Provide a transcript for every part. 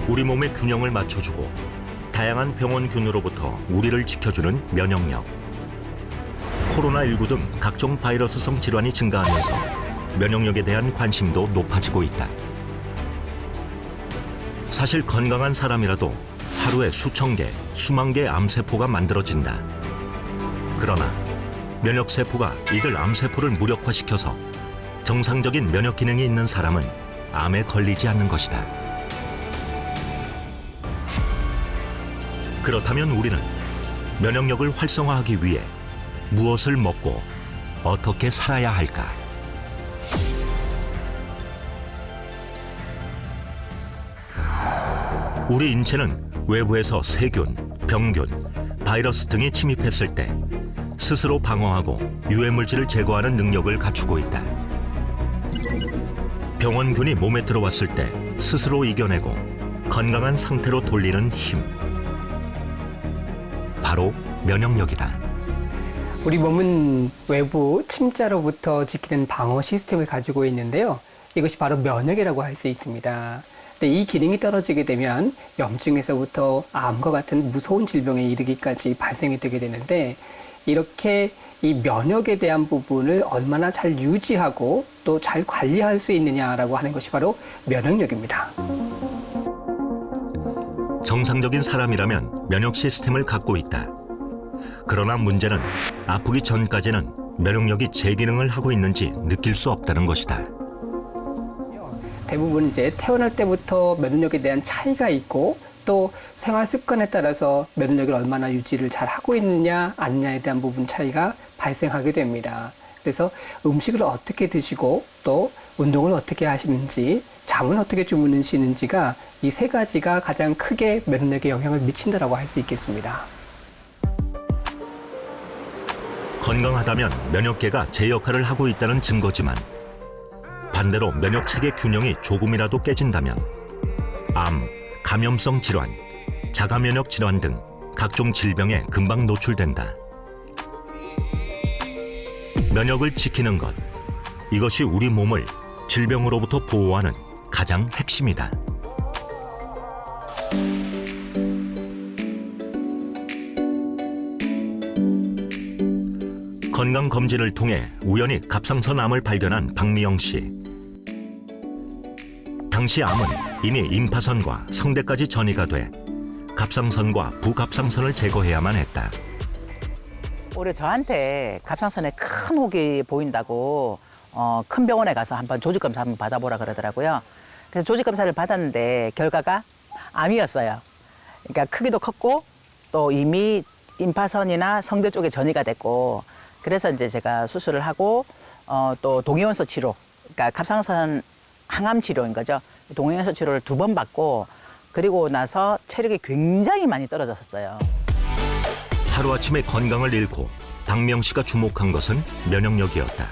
우리 몸의 균형을 맞춰주고 다양한 병원균으로부터 우리를 지켜주는 면역력. 코로나19 등 각종 바이러스성 질환이 증가하면서 면역력에 대한 관심도 높아지고 있다. 사실 건강한 사람이라도 하루에 수천 개, 수만 개의 암세포가 만들어진다. 그러나 면역세포가 이들 암세포를 무력화시켜서 정상적인 면역 기능이 있는 사람은 암에 걸리지 않는 것이다. 그렇다면 우리는 면역력을 활성화하기 위해 무엇을 먹고 어떻게 살아야 할까? 우리 인체는 외부에서 세균, 병균, 바이러스 등이 침입했을 때 스스로 방어하고 유해물질을 제거하는 능력을 갖추고 있다. 병원균이 몸에 들어왔을 때 스스로 이겨내고 건강한 상태로 돌리는 힘. 바로 면역력이다. 우리 몸은 외부 침자로부터 지키는 방어 시스템을 가지고 있는데요. 이것이 바로 면역이라고 할 수 있습니다. 근데 이 기능이 떨어지게 되면 염증에서부터 암과 같은 무서운 질병에 이르기까지 발생이 되게 되는데, 이렇게 이 면역에 대한 부분을 얼마나 잘 유지하고 또 잘 관리할 수 있느냐라고 하는 것이 바로 면역력입니다. 정상적인 사람이라면 면역 시스템을 갖고 있다. 그러나 문제는 아프기 전까지는 면역력이 제 기능을 하고 있는지 느낄 수 없다는 것이다. 대부분 이제 태어날 때부터 면역력에 대한 차이가 있고, 또 생활 습관에 따라서 면역력을 얼마나 유지를 잘 하고 있느냐 아니냐에 대한 부분 차이가 발생하게 됩니다. 그래서 음식을 어떻게 드시고 또 운동을 어떻게 하시는지, 잠은 어떻게 주무시는지가 이 세 가지가 가장 크게 면역력에 영향을 미친다라고 할 수 있겠습니다. 건강하다면 면역계가 제 역할을 하고 있다는 증거지만, 반대로 면역체계 균형이 조금이라도 깨진다면 암, 감염성 질환, 자가면역 질환 등 각종 질병에 금방 노출된다. 면역을 지키는 것, 이것이 우리 몸을 질병으로부터 보호하는 가장 핵심이다. 건강검진을 통해 우연히 갑상선암을 발견한 박미영 씨. 당시 암은 이미 임파선과 성대까지 전이가 돼 갑상선과 부갑상선을 제거해야만 했다. 올해 저한테 갑상선에 큰 혹이 보인다고 큰 병원에 가서 한번 조직검사 한번 받아보라 그러더라고요. 그래서 조직검사를 받았는데 결과가 암이었어요. 그러니까 크기도 컸고 또 이미 임파선이나 성대 쪽에 전이가 됐고, 그래서 이제 제가 수술을 하고 또 동위원소 치료, 그러니까 갑상선 항암 치료인 거죠. 동위원소 치료를 2번 받고, 그리고 나서 체력이 굉장히 많이 떨어졌었어요. 하루아침에 건강을 잃고 박미영 씨가 주목한 것은 면역력이었다.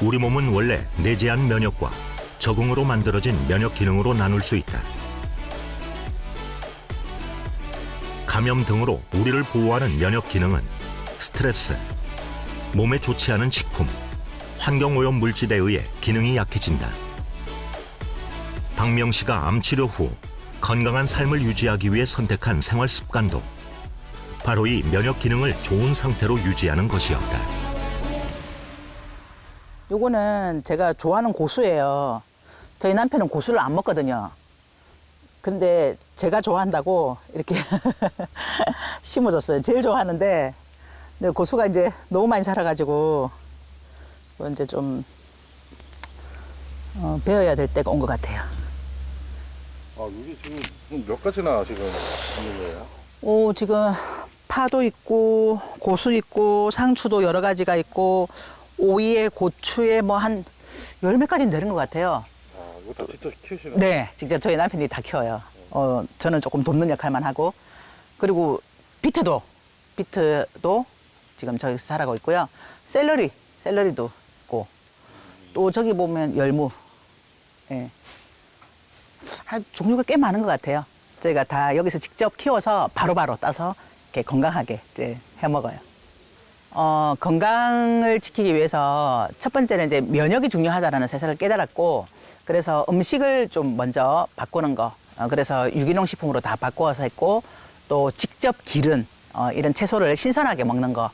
우리 몸은 원래 내재한 면역과 적응으로 만들어진 면역 기능으로 나눌 수 있다. 감염 등으로 우리를 보호하는 면역 기능은 스트레스, 몸에 좋지 않은 식품, 환경오염 물질에 의해 기능이 약해진다. 박미영 씨가 암 치료 후 건강한 삶을 유지하기 위해 선택한 생활 습관도 바로 이 면역 기능을 좋은 상태로 유지하는 것이었다. 요거는 제가 좋아하는 고수예요. 저희 남편은 고수를 안 먹거든요. 근데 제가 좋아한다고 이렇게 심어줬어요. 제일 좋아하는데, 근데 고수가 이제 너무 많이 자라가지고 이제 좀 배워야 될 때가 온 것 같아요. 아, 이게 지금 몇 가지나 지금 있는 거예요? 지금 파도 있고 고수 있고 상추도 여러 가지가 있고 오이에 고추에 뭐 한 10몇 가지는 되는 것 같아요. 아, 이거 다 직접 키우시나요? 네, 직접 저희 남편이 다 키워요. 저는 조금 돕는 역할만 하고, 그리고 비트도 지금 저기서 자라고 있고요. 샐러리도 있고, 또 저기 보면 열무, 예. 종류가 꽤 많은 것 같아요. 저희가 다 여기서 직접 키워서 바로바로 따서 이렇게 건강하게 이제 해 먹어요. 건강을 지키기 위해서 첫 번째는 이제 면역이 중요하다라는 사실을 깨달았고, 그래서 음식을 좀 먼저 바꾸는 거. 그래서 유기농 식품으로 다 바꿔서 했고 또 직접 기른 이런 채소를 신선하게 먹는 거.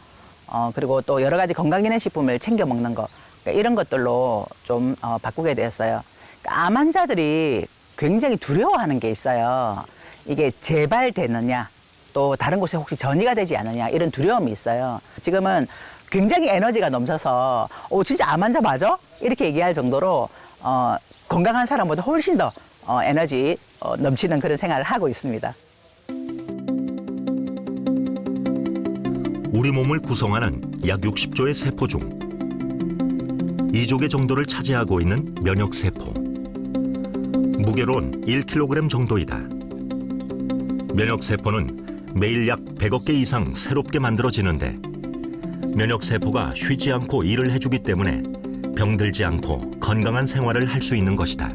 그리고 또 여러 가지 건강기능식품을 챙겨 먹는 거. 그러니까 이런 것들로 좀 바꾸게 되었어요. 그러니까 암 환자들이 굉장히 두려워하는 게 있어요. 이게 재발되느냐, 또 다른 곳에 혹시 전이가 되지 않느냐 이런 두려움이 있어요. 지금은 굉장히 에너지가 넘쳐서 진짜 암 환자 맞아? 이렇게 얘기할 정도로 건강한 사람보다 훨씬 더 에너지 넘치는 그런 생활을 하고 있습니다. 우리 몸을 구성하는 약 60조의 세포 중 2조 개 정도를 차지하고 있는 면역세포. 무게로는 1kg 정도이다. 면역세포는 매일 약 100억 개 이상 새롭게 만들어지는데 면역세포가 쉬지 않고 일을 해주기 때문에 병들지 않고 건강한 생활을 할 수 있는 것이다.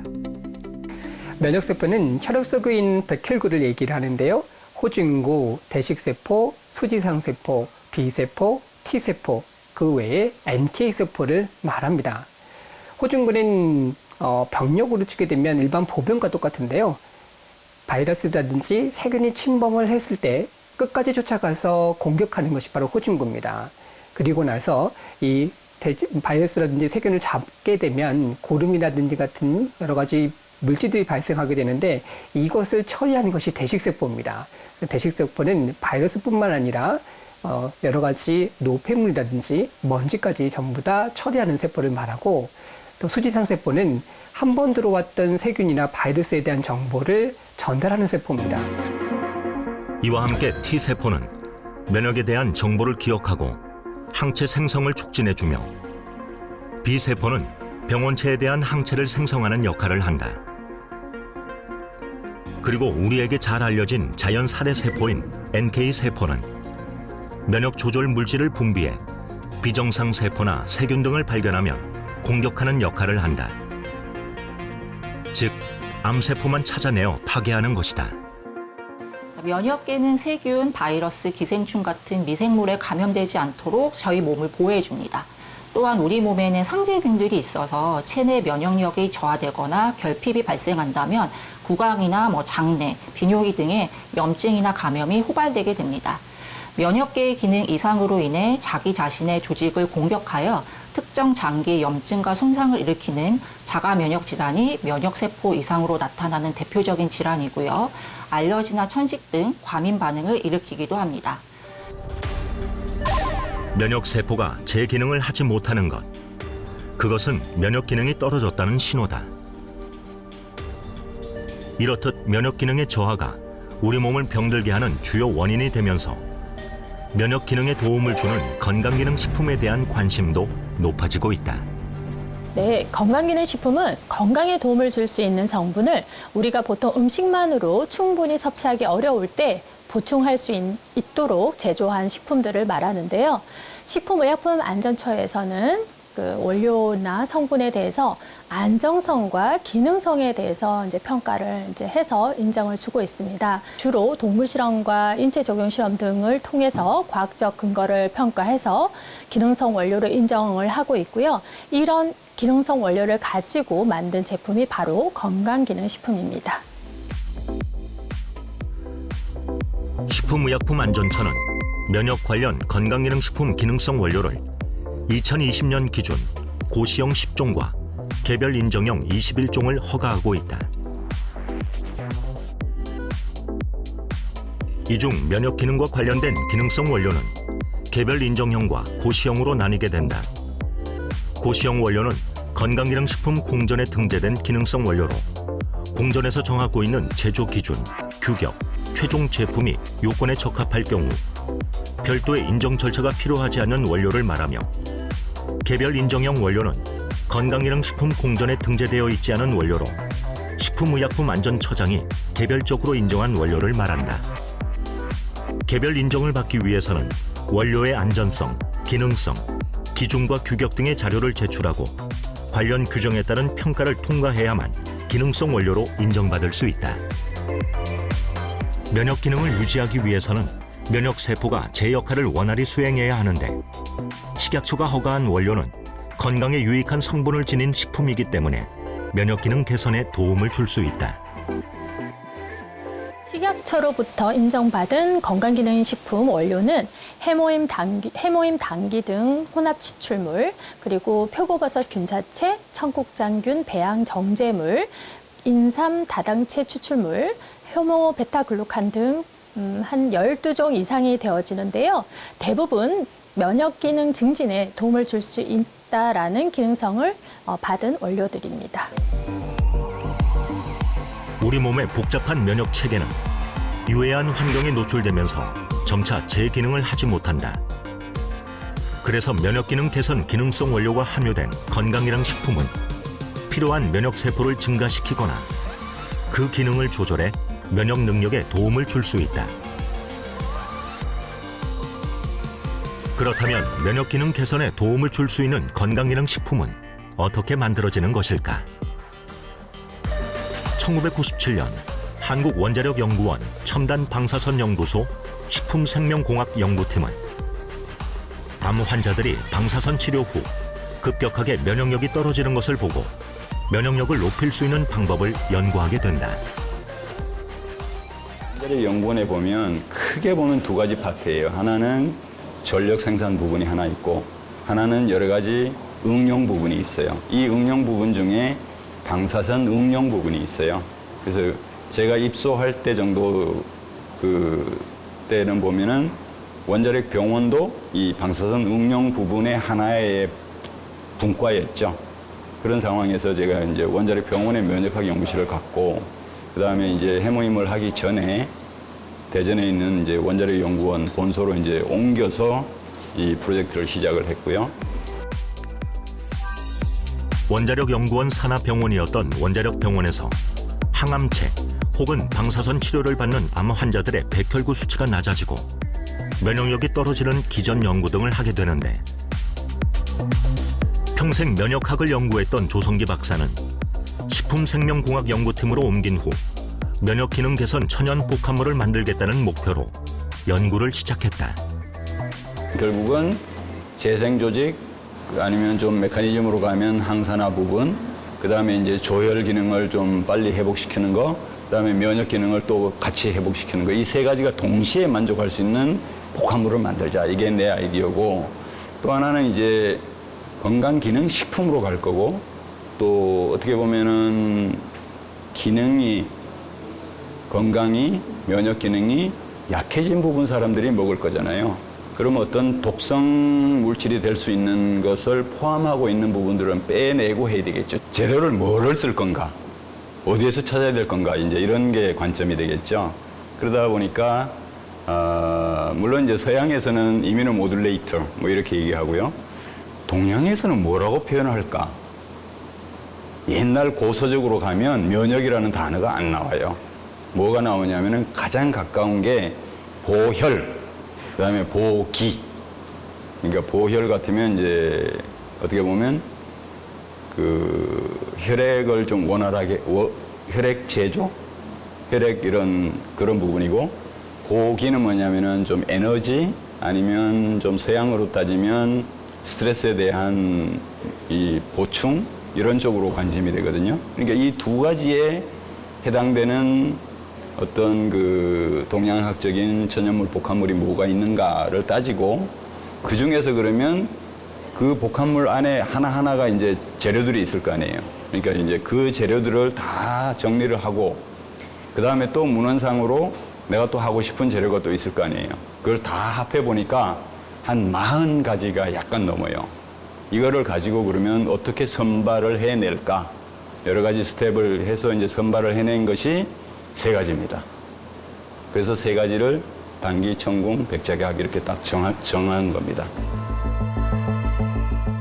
면역세포는 혈액 속에 있는 백혈구를 얘기를 하는데요. 호중구, 대식세포, 수지상세포, B세포, T세포, 그 외에 NK세포를 말합니다. 호중구는 병력으로 치게 되면 일반 보병과 똑같은데요. 바이러스라든지 세균이 침범을 했을 때 끝까지 쫓아가서 공격하는 것이 바로 호중구입니다. 그리고 나서 이 바이러스라든지 세균을 잡게 되면 고름이라든지 같은 여러 가지 물질들이 발생하게 되는데 이것을 처리하는 것이 대식세포입니다. 대식세포는 바이러스뿐만 아니라 여러 가지 노폐물이라든지 먼지까지 전부 다 처리하는 세포를 말하고 또 수지상세포는 한 번 들어왔던 세균이나 바이러스에 대한 정보를 전달하는 세포입니다. 이와 함께 T세포는 면역에 대한 정보를 기억하고 항체 생성을 촉진해주며 B세포는 병원체에 대한 항체를 생성하는 역할을 한다. 그리고 우리에게 잘 알려진 자연 살해세포인 NK세포는 면역 조절 물질을 분비해 비정상 세포나 세균 등을 발견하면 공격하는 역할을 한다. 즉, 암세포만 찾아내어 파괴하는 것이다. 면역계는 세균, 바이러스, 기생충 같은 미생물에 감염되지 않도록 저희 몸을 보호해줍니다. 또한 우리 몸에는 상재균들이 있어서 체내 면역력이 저하되거나 결핍이 발생한다면 구강이나 장내, 비뇨기 등의 염증이나 감염이 호발되게 됩니다. 면역계의 기능 이상으로 인해 자기 자신의 조직을 공격하여 특정 장기 염증과 손상을 일으키는 자가 면역 질환이 면역세포 이상으로 나타나는 대표적인 질환이고요. 알러지나 천식 등 과민 반응을 일으키기도 합니다. 면역세포가 제 기능을 하지 못하는 것, 그것은 면역 기능이 떨어졌다는 신호다. 이렇듯 면역 기능의 저하가 우리 몸을 병들게 하는 주요 원인이 되면서 면역 기능에 도움을 주는 건강기능식품에 대한 관심도 높아지고 있다. 네, 건강기능식품은 건강에 도움을 줄 수 있는 성분을 우리가 보통 음식만으로 충분히 섭취하기 어려울 때 보충할 수 있도록 제조한 식품들을 말하는데요. 식품의약품안전처에서는 그 원료나 성분에 대해서 안정성과 기능성에 대해서 평가를 해서 인정을 주고 있습니다. 주로 동물 실험과 인체 적용 실험 등을 통해서 과학적 근거를 평가해서 기능성 원료로 인정을 하고 있고요. 이런 기능성 원료를 가지고 만든 제품이 바로 건강기능식품입니다. 식품의약품안전처는 면역 관련 건강기능식품 기능성 원료를 2020년 기준 고시형 10종과 개별 인정형 21종을 허가하고 있다. 이 중 면역 기능과 관련된 기능성 원료는 개별 인정형과 고시형으로 나뉘게 된다. 고시형 원료는 건강기능식품 공전에 등재된 기능성 원료로 공전에서 정하고 있는 제조 기준, 규격, 최종 제품이 요건에 적합할 경우 별도의 인정 절차가 필요하지 않는 원료를 말하며 개별 인정형 원료는 건강기능식품 공전에 등재되어 있지 않은 원료로 식품의약품안전처장이 개별적으로 인정한 원료를 말한다. 개별 인정을 받기 위해서는 원료의 안전성, 기능성, 기준과 규격 등의 자료를 제출하고 관련 규정에 따른 평가를 통과해야만 기능성 원료로 인정받을 수 있다. 면역 기능을 유지하기 위해서는 면역세포가 제 역할을 원활히 수행해야 하는데 식약처가 허가한 원료는 건강에 유익한 성분을 지닌 식품이기 때문에 면역 기능 개선에 도움을 줄 수 있다. 식약처로부터 인정받은 건강기능식품 원료는 해모임 당귀 등 혼합 추출물, 그리고 표고버섯 균사체, 청국장균 배양 정제물, 인삼 다당체 추출물, 효모 베타글루칸 등 한 12종 이상이 되어지는데요. 대부분 면역 기능 증진에 도움을 줄 수 있다라는 기능성을 받은 원료들입니다. 우리 몸의 복잡한 면역 체계는 유해한 환경에 노출되면서 점차 제 기능을 하지 못한다. 그래서 면역 기능 개선 기능성 원료가 함유된 건강기능 식품은 필요한 면역 세포를 증가시키거나 그 기능을 조절해 면역 능력에 도움을 줄 수 있다. 그렇다면 면역 기능 개선에 도움을 줄 수 있는 건강기능 식품은 어떻게 만들어지는 것일까? 1997년 한국원자력연구원 첨단방사선연구소 식품생명공학연구팀은 암 환자들이 방사선 치료 후 급격하게 면역력이 떨어지는 것을 보고 면역력을 높일 수 있는 방법을 연구하게 된다. 원자력연구원에 보면 크게 보면 두 가지 파트예요. 하나는 전력 생산 부분이 하나 있고 하나는 여러 가지 응용 부분이 있어요. 이 응용 부분 중에 방사선 응용 부분이 있어요. 그래서 제가 입소할 때 정도 때는 보면은 원자력 병원도 이 방사선 응용 부분의 하나의 분과였죠. 그런 상황에서 제가 이제 원자력 병원의 면역학 연구실을 갖고 그다음에 이제 해모임을 하기 전에 대전에 있는 이제 원자력 연구원 본소로 이제 옮겨서 이 프로젝트를 시작을 했고요. 원자력 연구원 산하병원이었던 원자력 병원에서 항암체 혹은 방사선 치료를 받는 암 환자들의 백혈구 수치가 낮아지고 면역력이 떨어지는 기전 연구 등을 하게 되는데 평생 면역학을 연구했던 조성기 박사는 식품생명공학 연구팀으로 옮긴 후 면역 기능 개선 천연 복합물을 만들겠다는 목표로 연구를 시작했다. 결국은 재생 조직 아니면 좀 메커니즘으로 가면 항산화 부분, 그다음에 이제 조혈 기능을 좀 빨리 회복시키는 거, 그다음에 면역 기능을 또 같이 회복시키는 거, 이 세 가지가 동시에 만족할 수 있는 복합물을 만들자. 이게 내 아이디어고, 또 하나는 이제 건강 기능 식품으로 갈 거고, 또 어떻게 보면은 기능이 건강이 면역 기능이 약해진 부분 사람들이 먹을 거잖아요. 그럼 어떤 독성 물질이 될 수 있는 것을 포함하고 있는 부분들은 빼내고 해야 되겠죠. 재료를 뭐를 쓸 건가? 어디에서 찾아야 될 건가? 이제 이런 게 관점이 되겠죠. 그러다 보니까 물론 이제 서양에서는 이뮤노 모듈레이터 뭐 이렇게 얘기하고요. 동양에서는 뭐라고 표현을 할까? 옛날 고서적으로 가면 면역이라는 단어가 안 나와요. 뭐가 나오냐면은 가장 가까운 게 보혈, 그다음에 보기. 그러니까 보혈 같으면 이제 어떻게 보면 그 혈액을 좀 원활하게 혈액 제조, 혈액 이런 그런 부분이고, 보기는 뭐냐면은 좀 에너지 아니면 좀 서양으로 따지면 스트레스에 대한 이 보충 이런 쪽으로 관심이 되거든요. 그러니까 이 두 가지에 해당되는 어떤 그 동양학적인 전염물 복합물이 뭐가 있는가를 따지고 그 중에서 그러면 그 복합물 안에 하나하나가 이제 재료들이 있을 거 아니에요. 그러니까 이제 그 재료들을 다 정리를 하고 그 다음에 또 문헌상으로 내가 또 하고 싶은 재료가 또 있을 거 아니에요. 그걸 다 합해 보니까 한 40가지가 약간 넘어요. 이거를 가지고 그러면 어떻게 선발을 해낼까? 여러 가지 스텝을 해서 이제 선발을 해낸 것이 3가지입니다. 그래서 3가지를 당귀, 청궁, 백작약 이렇게 딱 정한 겁니다.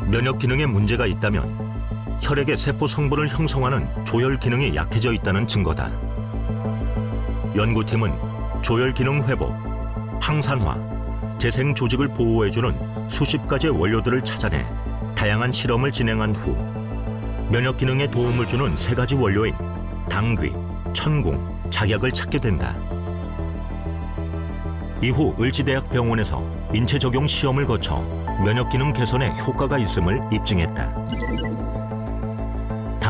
면역 기능에 문제가 있다면 혈액의 세포 성분을 형성하는 조혈 기능이 약해져 있다는 증거다. 연구팀은 조혈 기능 회복, 항산화, 재생 조직을 보호해주는 수십 가지의 원료들을 찾아내 다양한 실험을 진행한 후 면역 기능에 도움을 주는 3가지 원료인 당귀, 천궁, 작약을 찾게 된다. 이후 을지대학병원에서 인체 적용 시험을 거쳐 면역 기능 개선에 효과가 있음을 입증했다.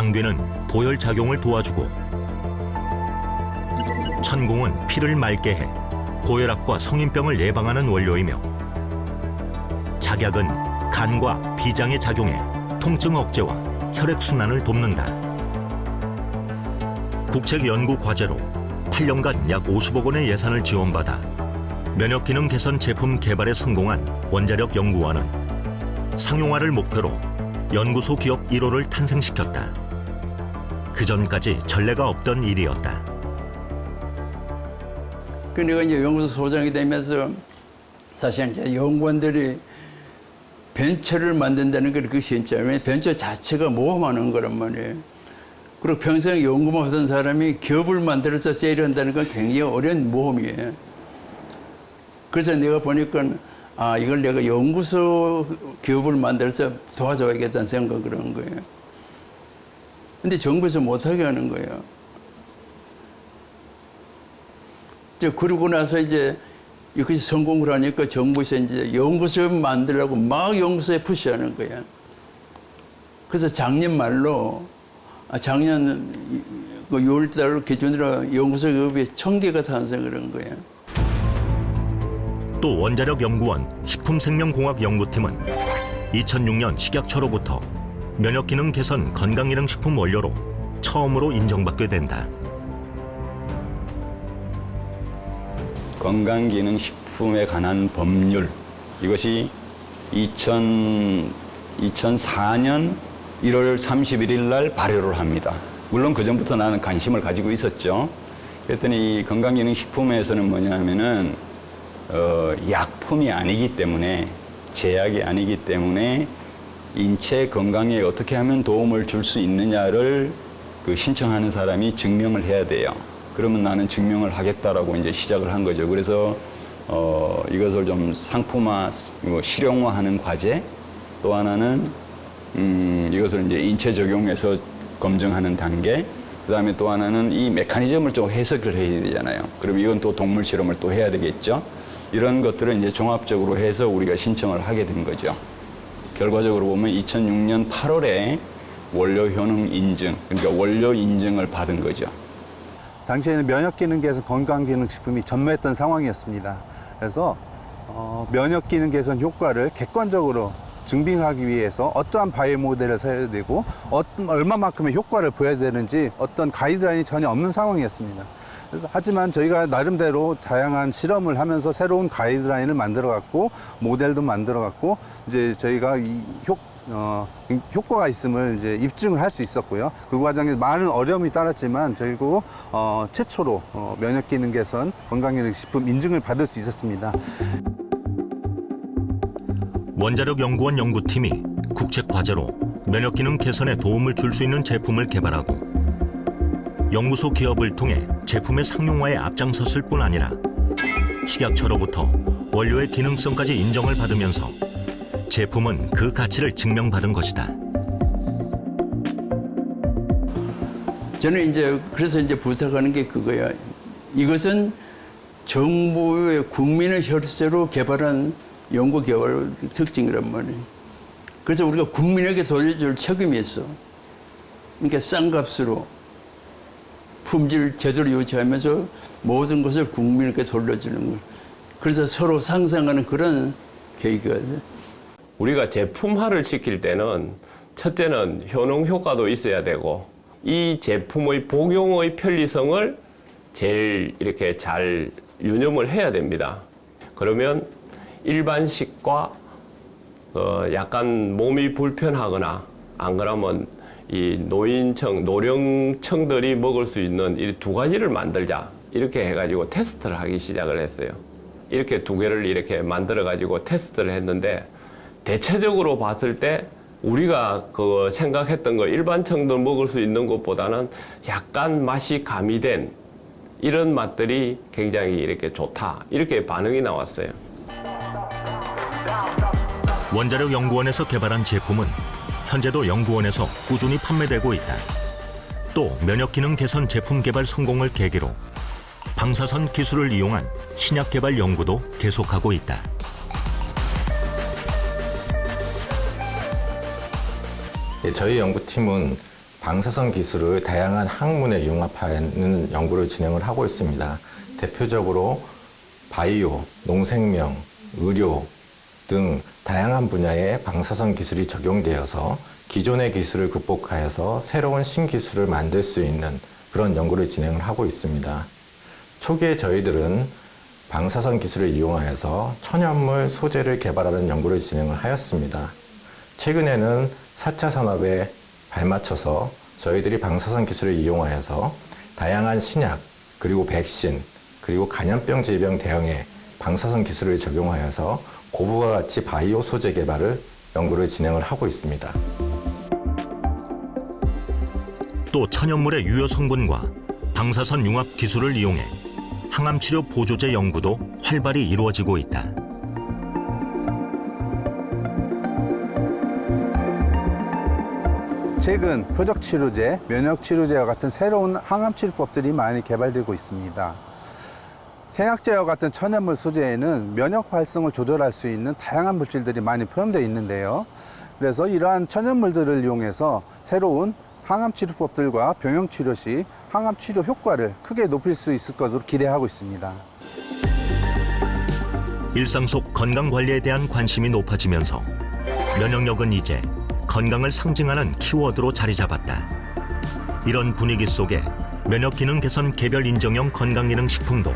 당귀는 보혈 작용을 도와주고 천궁은 피를 맑게 해 고혈압과 성인병을 예방하는 원료이며 작약은 간과 비장에 작용해 통증 억제와 혈액순환을 돕는다. 국책연구 과제로 8년간 약 50억 원의 예산을 지원받아 면역기능 개선 제품 개발에 성공한 원자력 연구원은 상용화를 목표로 연구소 기업 1호를 탄생시켰다. 그전까지 전례가 없던 일이었다. 그 내가 이제 연구소 소장이 되면서 사실 이제 연구원들이 벤처를 만든다는 게 그렇게 쉽지 않아요. 벤처 자체가 모험하는 거란 말이에요. 그리고 평생 연구만 하던 사람이 기업을 만들어서 세일한다는 건 굉장히 어려운 모험이에요. 그래서 내가 보니까 이걸 내가 연구소 기업을 만들어서 도와줘야겠다는 생각을 한 거예요. 근데 정부에서 못하게 하는 거예요. 그러고 나서 이제 이것이 성공을 하니까 정부에서 이제 연구소 만들라고 막 연구소에 푸시하는 거야. 그래서 작년 말로, 작년 6월달 기준으로 연구소 기업이 1000개가 탄생을 한 거야. 또 원자력연구원 식품생명공학연구팀은 2006년 식약처로부터 면역기능 개선 건강기능식품 원료로 처음으로 인정받게 된다. 건강기능식품에 관한 법률, 이것이 2004년 1월 31일 날 발효를 합니다. 물론 그전부터 나는 관심을 가지고 있었죠. 그랬더니 이 건강기능식품에서는 뭐냐면은 약품이 아니기 때문에, 제약이 아니기 때문에 인체 건강에 어떻게 하면 도움을 줄 수 있느냐를 그 신청하는 사람이 증명을 해야 돼요. 그러면 나는 증명을 하겠다라고 이제 시작을 한 거죠. 그래서 이것을 좀 상품화, 실용화하는 과제, 또 하나는 이것을 이제 인체 적용해서 검증하는 단계, 그다음에 또 하나는 이 메커니즘을 좀 해석을 해야 되잖아요. 그럼 이건 또 동물 실험을 또 해야 되겠죠. 이런 것들을 이제 종합적으로 해서 우리가 신청을 하게 된 거죠. 결과적으로 보면 2006년 8월에 원료 효능 인증, 그러니까 원료 인증을 받은 거죠. 당시에는 면역기능 개선 건강기능식품이 전무했던 상황이었습니다. 그래서 면역기능 개선 효과를 객관적으로 증빙하기 위해서 어떠한 바이오 모델을 써야 되고 얼마만큼의 효과를 보여야 되는지 어떤 가이드라인이 전혀 없는 상황이었습니다. 그래서 하지만 저희가 나름대로 다양한 실험을 하면서 새로운 가이드라인을 만들어갔고 모델도 만들어갔고 이제 저희가 효과가 있음을 이제 입증을 할 수 있었고요. 그 과정에 많은 어려움이 따랐지만 저희도 최초로 면역기능 개선 건강기능식품 인증을 받을 수 있었습니다. 원자력연구원 연구팀이 국책과제로 면역기능 개선에 도움을 줄 수 있는 제품을 개발하고 연구소 기업을 통해 제품의 상용화에 앞장섰을 뿐 아니라 식약처로부터 원료의 기능성까지 인정을 받으면서 제품은 그 가치를 증명받은 것이다. 저는 이제 그래서 이제 부탁하는 게 그거야. 이것은 정부의 국민의 혈세로 개발한 연구 개발 특징이란 말이에요. 그래서 우리가 국민에게 돌려줄 책임이 있어. 그러니까 싼 값으로 품질 제대로 유지하면서 모든 것을 국민에게 돌려주는 거. 그래서 서로 상생하는 그런 계기가 돼요. 우리가 제품화를 시킬 때는 첫째는 효능 효과도 있어야 되고 이 제품의 복용의 편리성을 제일 이렇게 잘 유념을 해야 됩니다. 그러면 일반식과 약간 몸이 불편하거나 안 그러면 이 노령층들이 먹을 수 있는 이 두 가지를 만들자 이렇게 해가지고 테스트를 하기 시작을 했어요. 이렇게 두 개를 이렇게 만들어가지고 테스트를 했는데 대체적으로 봤을 때 우리가 그 생각했던 거 일반층들 먹을 수 있는 것보다는 약간 맛이 가미된 이런 맛들이 굉장히 이렇게 좋다 이렇게 반응이 나왔어요. 원자력연구원에서 개발한 제품은 현재도 연구원에서 꾸준히 판매되고 있다. 또 면역기능 개선 제품 개발 성공을 계기로 방사선 기술을 이용한 신약 개발 연구도 계속하고 있다. 저희 연구팀은 방사선 기술을 다양한 학문에 융합하는 연구를 진행을 하고 있습니다. 대표적으로 바이오, 농생명, 의료 등 다양한 분야에 방사선 기술이 적용되어서 기존의 기술을 극복하여서 새로운 신기술을 만들 수 있는 그런 연구를 진행을 하고 있습니다. 초기에 저희들은 방사선 기술을 이용하여서 천연물 소재를 개발하는 연구를 진행을 하였습니다. 최근에는 4차 산업에 발맞춰서 저희들이 방사선 기술을 이용하여서 다양한 신약, 그리고 백신, 그리고 간염병 질병 대응에 방사선 기술을 적용하여서 고부가 가치 바이오 소재 개발을 연구를 진행을 하고 있습니다. 또 천연물의 유효 성분과 방사선 융합 기술을 이용해 항암 치료 보조제 연구도 활발히 이루어지고 있다. 최근 표적치료제, 면역치료제와 같은 새로운 항암치료법들이 많이 개발되고 있습니다. 생약제와 같은 천연물 소재에는 면역 활성을 조절할 수 있는 다양한 물질들이 많이 포함되어 있는데요. 그래서 이러한 천연물들을 이용해서 새로운 항암치료법들과 병용치료 시 항암치료 효과를 크게 높일 수 있을 것으로 기대하고 있습니다. 일상 속 건강관리에 대한 관심이 높아지면서 면역력은 이제 건강을 상징하는 키워드로 자리 잡았다. 이런 분위기 속에 면역기능 개선 개별 인정형 건강기능식품도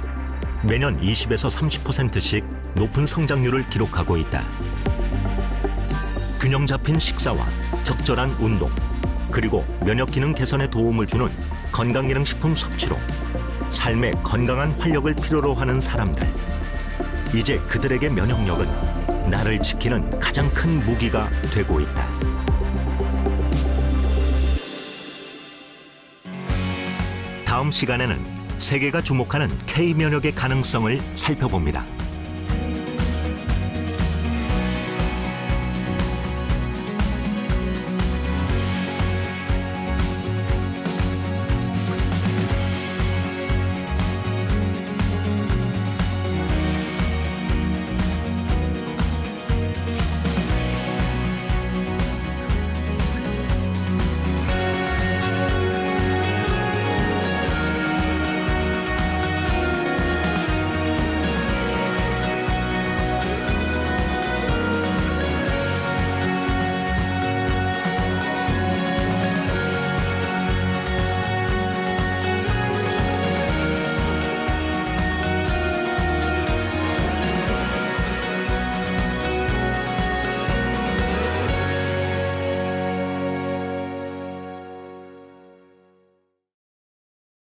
매년 20에서 30%씩 높은 성장률을 기록하고 있다. 균형 잡힌 식사와 적절한 운동, 그리고 면역기능 개선에 도움을 주는 건강기능식품 섭취로 삶의 건강한 활력을 필요로 하는 사람들. 이제 그들에게 면역력은 나를 지키는 가장 큰 무기가 되고 있다. 다음 시간에는 세계가 주목하는 K 면역의 가능성을 살펴봅니다.